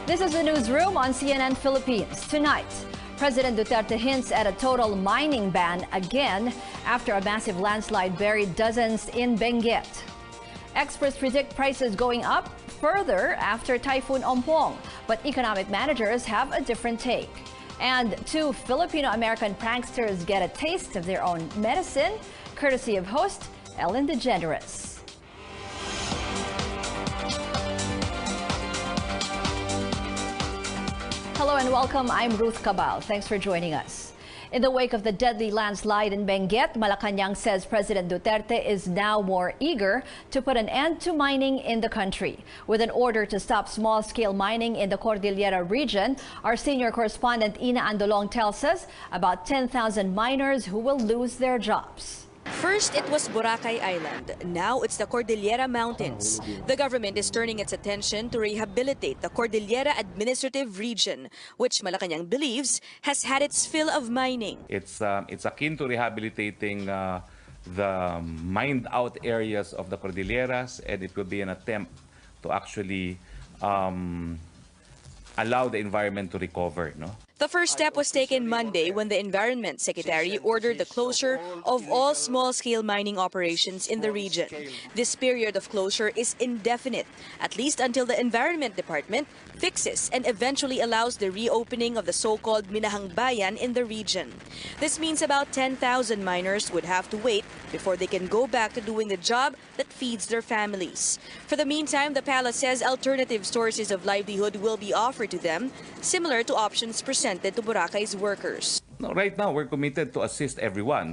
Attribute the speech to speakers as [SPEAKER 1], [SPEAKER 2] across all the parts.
[SPEAKER 1] This is the newsroom on CNN Philippines. Tonight, President Duterte hints at a total mining ban again after a massive landslide buried dozens in Benguet. Experts predict prices going up further after Typhoon OMPONG, but economic managers have a different take. And two Filipino-American pranksters get a taste of their own medicine, courtesy of host Ellen DeGeneres. Hello and welcome. I'm Ruth Cabal. Thanks for joining us. In the wake of the deadly landslide in Benguet, Malacanang says President Duterte is now more eager to put an end to mining in the country. With an order to stop small-scale mining in the Cordillera region, our senior correspondent Ina Andolong tells us about 10,000 miners who will lose their jobs.
[SPEAKER 2] First, it was Boracay Island. Now it's the Cordillera Mountains. The government is turning its attention to rehabilitate the Cordillera Administrative Region, which Malacanang believes has had its fill of mining.
[SPEAKER 3] It's akin to rehabilitating the mined-out areas of the Cordilleras, and it will be an attempt to actually allow the environment to recover. No?
[SPEAKER 2] The first step was taken Monday when the Environment Secretary ordered the closure of all small-scale mining operations in the region. This period of closure is indefinite, at least until the Environment Department fixes and eventually allows the reopening of the so-called Minahang Bayan in the region. This means about 10,000 miners would have to wait before they can go back to doing the job that feeds their families. For the meantime, the palace says alternative sources of livelihood will be offered to them, similar to options presented to Boracay's workers.
[SPEAKER 3] No, right now, we're committed to assist everyone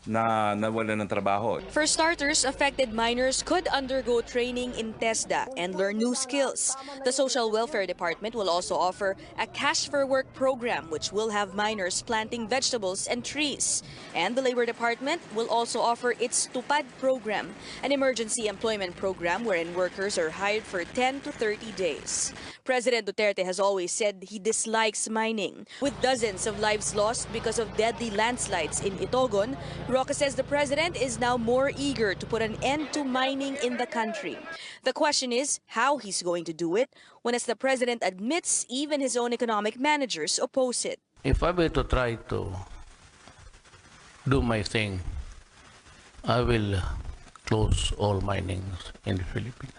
[SPEAKER 3] na nawala ng trabaho.
[SPEAKER 2] For starters, affected miners could undergo training in TESDA and learn new skills. The Social Welfare Department will also offer a Cash for Work program, which will have miners planting vegetables and trees. And the Labor Department will also offer its Tupad program, an emergency employment program wherein workers are hired for 10 to 30 days. President Duterte has always said he dislikes mining. With dozens of lives lost because of deadly landslides in Itogon, Roque says the president is now more eager to put an end to mining in the country. The question is how he's going to do it when, as the president admits, even his own economic managers oppose it.
[SPEAKER 4] If I were to try to do my thing, I will close all mining in the Philippines.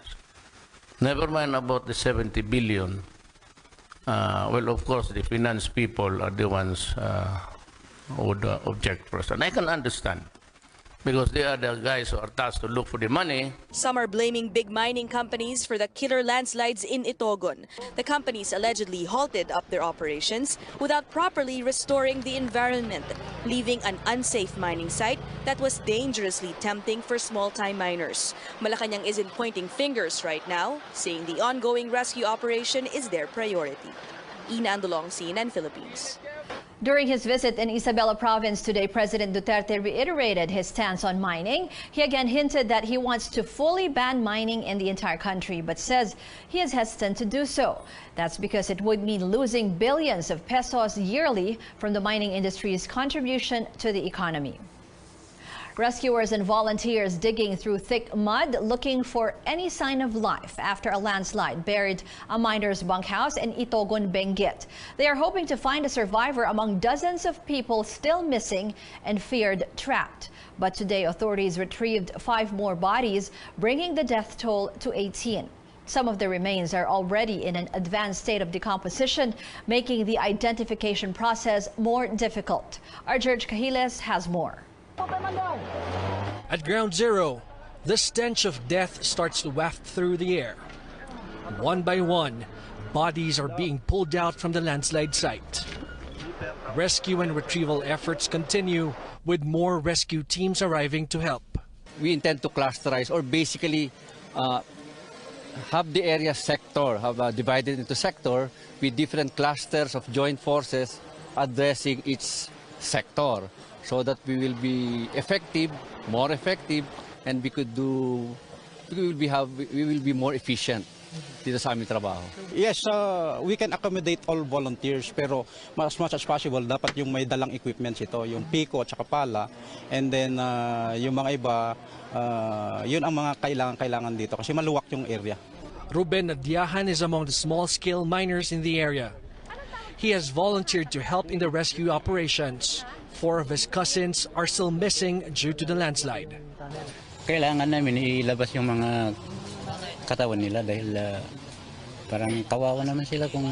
[SPEAKER 4] Never mind about the 70 billion. Well, of course, the finance people are the ones would object first. And I can understand, because they are the guys who are tasked to look for the money.
[SPEAKER 2] Some are blaming big mining companies for the killer landslides in Itogon. The companies allegedly halted up their operations without properly restoring the environment, leaving an unsafe mining site that was dangerously tempting for small-time miners. Malacanang isn't pointing fingers right now, saying the ongoing rescue operation is their priority. Ina Andolong, CNN Philippines.
[SPEAKER 1] During his visit in Isabela province today, President Duterte reiterated his stance on mining. He again hinted that he wants to fully ban mining in the entire country, but says he is hesitant to do so. That's because it would mean losing billions of pesos yearly from the mining industry's contribution to the economy. Rescuers and volunteers digging through thick mud looking for any sign of life after a landslide buried a miner's bunkhouse in Itogon, Benguet. They are hoping to find a survivor among dozens of people still missing and feared trapped. But today, authorities retrieved 5 more bodies, bringing the death toll to 18. Some of the remains are already in an advanced state of decomposition, making the identification process more difficult. Our George Cahiles has more.
[SPEAKER 5] At ground zero, the stench of death starts to waft through the air. One by one, bodies are being pulled out from the landslide site. Rescue and retrieval efforts continue, with more rescue teams arriving to help.
[SPEAKER 6] We intend to clusterize, or basically have the area divided into sector with different clusters of joint forces addressing each sector, so that we will be effective, more effective, and we will be more efficient dito sa aming trabaho.
[SPEAKER 7] Yes, we can accommodate all volunteers, pero as much as possible, dapat yung may dalang equipments ito, yung piko at saka pala, and then yung mga iba, yun ang mga kailangan dito kasi maluwak yung area.
[SPEAKER 5] Ruben Nadiahan is among the small-scale miners in the area. He has volunteered to help in the rescue operations. 4 of his cousins are still missing due to the landslide.
[SPEAKER 8] Kailangan namin ilabas yung mga katawan nila dahil parang kawawa naman sila kung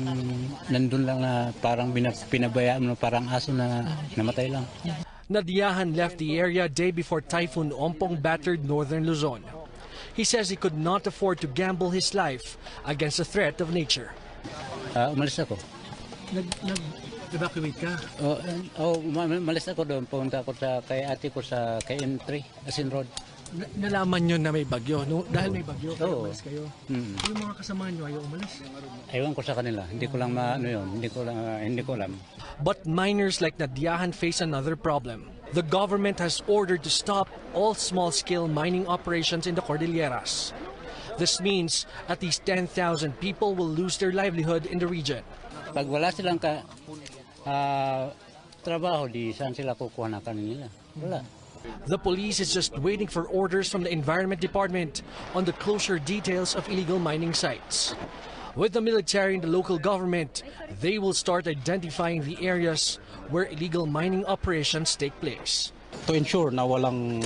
[SPEAKER 8] nandun lang na parang pinabayaan mo, parang aso na namatay lang.
[SPEAKER 5] Nadiahan left the area day before Typhoon Ompong battered northern Luzon. He says he could not afford to gamble his life against the threat of nature.
[SPEAKER 8] Umalis ako.
[SPEAKER 5] Nag-evacuate ka?
[SPEAKER 8] Umalis ako doon. Pumunta ako kay ate ko sa KM3, Asin Road.
[SPEAKER 5] Nalaman nyo na may bagyo, no? Dahil may bagyo, kaya umalis kayo. Yung mga kasama nyo ayaw umalis?
[SPEAKER 8] Ewan ko sa kanila. Hindi ko lang hindi ko alam.
[SPEAKER 5] But miners like Nadiahan face another problem. The government has ordered to stop all small-scale mining operations in the Cordilleras. This means at least 10,000 people will lose their livelihood in the region.
[SPEAKER 8] Pag wala silang trabaho, di saan sila kukuha na kanin nila? Wala.
[SPEAKER 5] The police is just waiting for orders from the Environment Department on the closure details of illegal mining sites. With the military and the local government, they will start identifying the areas where illegal mining operations take place.
[SPEAKER 7] To ensure na walang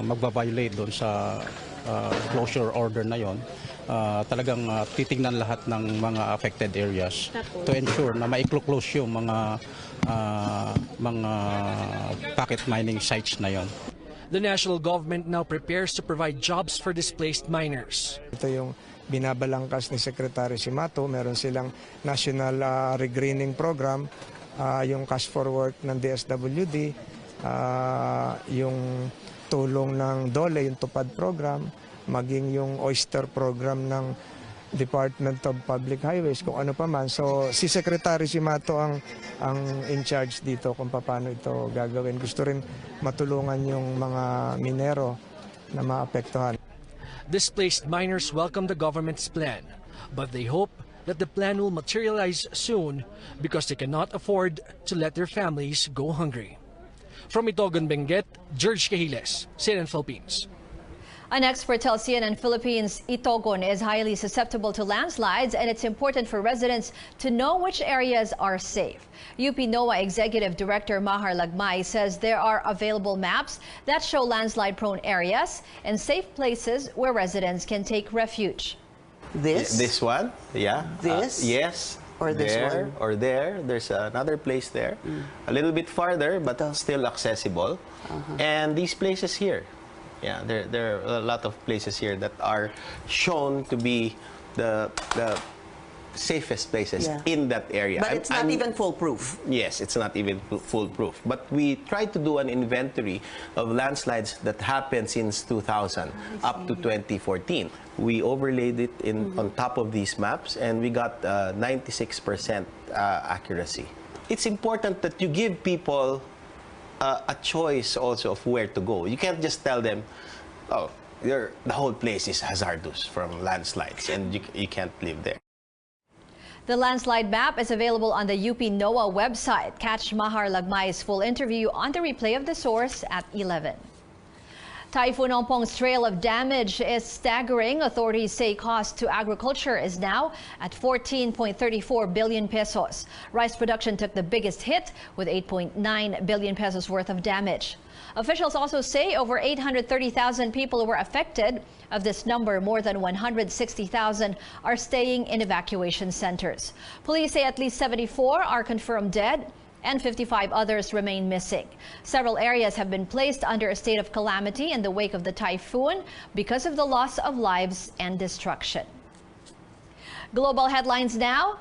[SPEAKER 7] magbabiolate doon sa closure order na yon, talagang titingnan lahat ng mga affected areas to ensure na ma-close yung mga pocket mining sites na yon.
[SPEAKER 5] The national government now prepares to provide jobs for displaced miners.
[SPEAKER 9] Ito yung binabalangkas ni Secretary Simato. Meron silang National Regreening Program, yung Cash for Work ng DSWD, yung tulong ng DOLE, yung Tupad Program, maging yung Oyster Program ng Department of Public Highways, kung ano pa man. So si Secretary Simato ang in charge dito kung paano ito gagawin. Gusto rin matulungan yung mga minero na maapektuhan.
[SPEAKER 5] Displaced miners welcome the government's plan, but they hope that the plan will materialize soon because they cannot afford to let their families go hungry. From Itogon, Benguet, George Cahiles, CNN Philippines.
[SPEAKER 1] An expert tells CNN Philippines Itogon is highly susceptible to landslides, and it's important for residents to know which areas are safe. UP NOAA Executive Director Mahar Lagmay says there are available maps that show landslide-prone areas and safe places where residents can take refuge.
[SPEAKER 10] This one? Yeah.
[SPEAKER 11] This?
[SPEAKER 10] Yes.
[SPEAKER 11] Or this
[SPEAKER 10] there,
[SPEAKER 11] one?
[SPEAKER 10] or there. There's another place there. A little bit farther, but still accessible. And these places here. Yeah, there are a lot of places here that are shown to be the safest places in that area.
[SPEAKER 11] But it's not even foolproof.
[SPEAKER 10] Yes, it's not even foolproof. But we tried to do an inventory of landslides that happened since 2000 up to 2014. We overlaid it on top of these maps, and we got 96% accuracy. It's important that you give people a choice also of where to go. You can't just tell them, oh, the whole place is hazardous from landslides and you can't live there.
[SPEAKER 1] The landslide map is available on the UP NOAA website. Catch Mahar Lagmay's full interview on the replay of the source at 11. Typhoon Ompong's trail of damage is staggering. Authorities say cost to agriculture is now at 14.34 billion pesos. Rice production took the biggest hit with 8.9 billion pesos worth of damage. Officials also say over 830,000 people were affected. Of this number, more than 160,000 are staying in evacuation centers. Police say at least 74 are confirmed dead and 55 others remain missing. Several areas have been placed under a state of calamity in the wake of the typhoon because of the loss of lives and destruction. Global headlines now.